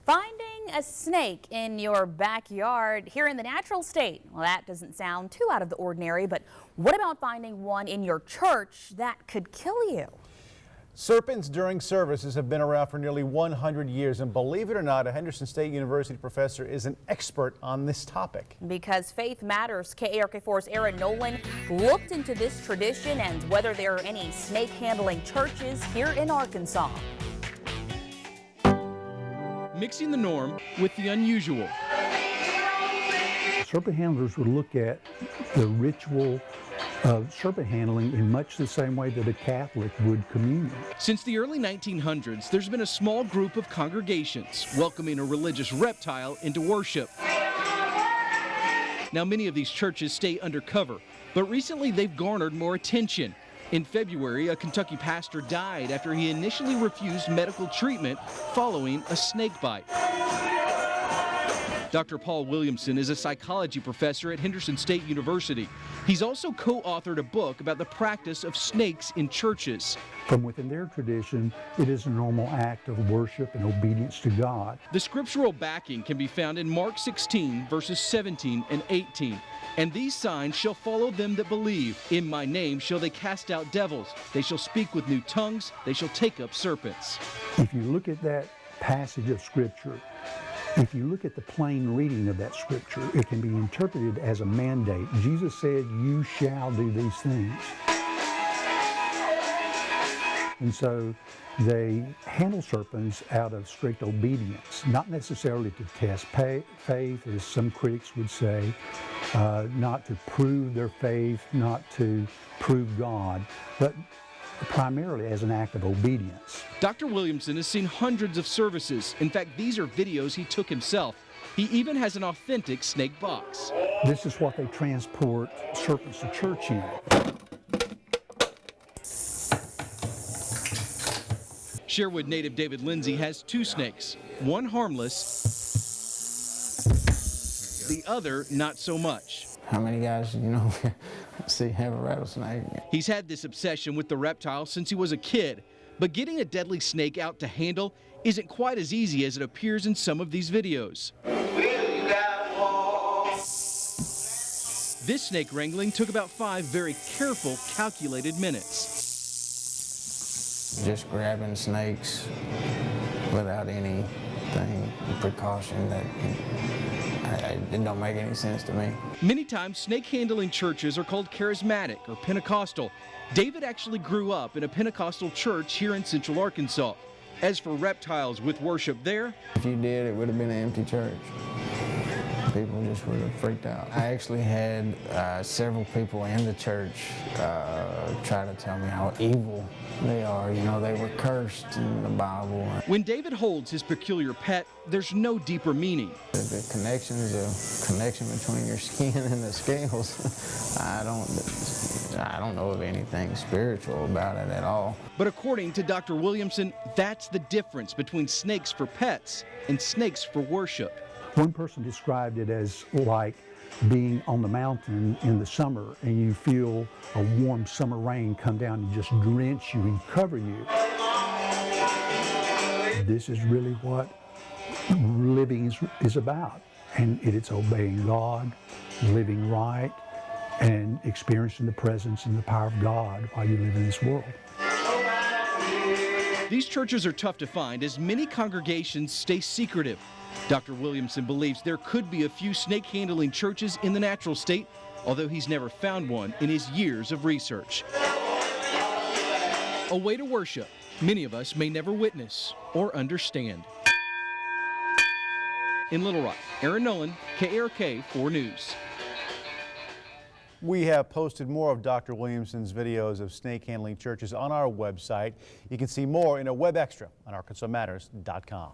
Finding a snake in your backyard here in the natural state, well, that doesn't sound too out of the ordinary, but what about finding one in your church that could kill you? Serpents during services have been around for nearly 100 years, and believe it or not, a Henderson State University professor is an expert on this topic. Because Faith Matters, KARK4's Aaron Nolan looked into this tradition and whether there are any snake-handling churches here in Arkansas. Mixing the norm with the unusual. Serpent handlers would look at the ritual of serpent handling in much the same way that a Catholic would communion. Since the early 1900s, there's been a small group of congregations welcoming a religious reptile into worship. Now, many of these churches stay undercover, but recently they've garnered more attention. In February, a Kentucky pastor died after he initially refused medical treatment following a snake bite. Dr. Paul Williamson is a psychology professor at Henderson State University. He's also co-authored a book about the practice of snakes in churches. From within their tradition, it is a normal act of worship and obedience to God. The scriptural backing can be found in Mark 16, verses 17 and 18. And these signs shall follow them that believe. In my name shall they cast out devils. They shall speak with new tongues. They shall take up serpents. If you look at that passage of Scripture, if you look at the plain reading of that Scripture, it can be interpreted as a mandate. Jesus said, "You shall do these things." And so they handle serpents out of strict obedience, not necessarily to test faith, as some critics would say, not to prove their faith, not to prove God, but primarily as an act of obedience. Dr. Williamson has seen hundreds of services. In fact, these are videos he took himself. He even has an authentic snake box. This is what they transport serpents to church in. Sherwood native David Lindsay has two snakes, one harmless, the other not so much. How many guys, see have a rattlesnake? He's had this obsession with the reptile since he was a kid, but getting a deadly snake out to handle isn't quite as easy as it appears in some of these videos. This snake wrangling took about 5 very careful, calculated minutes. Just grabbing snakes without anything, precaution that it don't make any sense to me. Many times, snake handling churches are called charismatic or Pentecostal. David actually grew up in a Pentecostal church here in Central Arkansas. As for reptiles with worship there, if you did, it would have been an empty church. People just would have freaked out. I actually had several people in the church try to tell me how evil they are. They were cursed in the Bible. When David holds his peculiar pet, there's no deeper meaning. The connection is a connection between your skin and the scales. I don't know of anything spiritual about it at all. But according to Dr. Williamson, that's the difference between snakes for pets and snakes for worship. One person described it as like being on the mountain in the summer and you feel a warm summer rain come down and just drench you and cover you. This is really what living is about, and it's obeying God, living right, and experiencing the presence and the power of God while you live in this world. These churches are tough to find as many congregations stay secretive. Dr. Williamson believes there could be a few snake-handling churches in the natural state, although he's never found one in his years of research. A way to worship many of us may never witness or understand. In Little Rock, Aaron Nolan, KARK4 News. We have posted more of Dr. Williamson's videos of snake handling churches on our website. You can see more in a web extra on ArkansasMatters.com.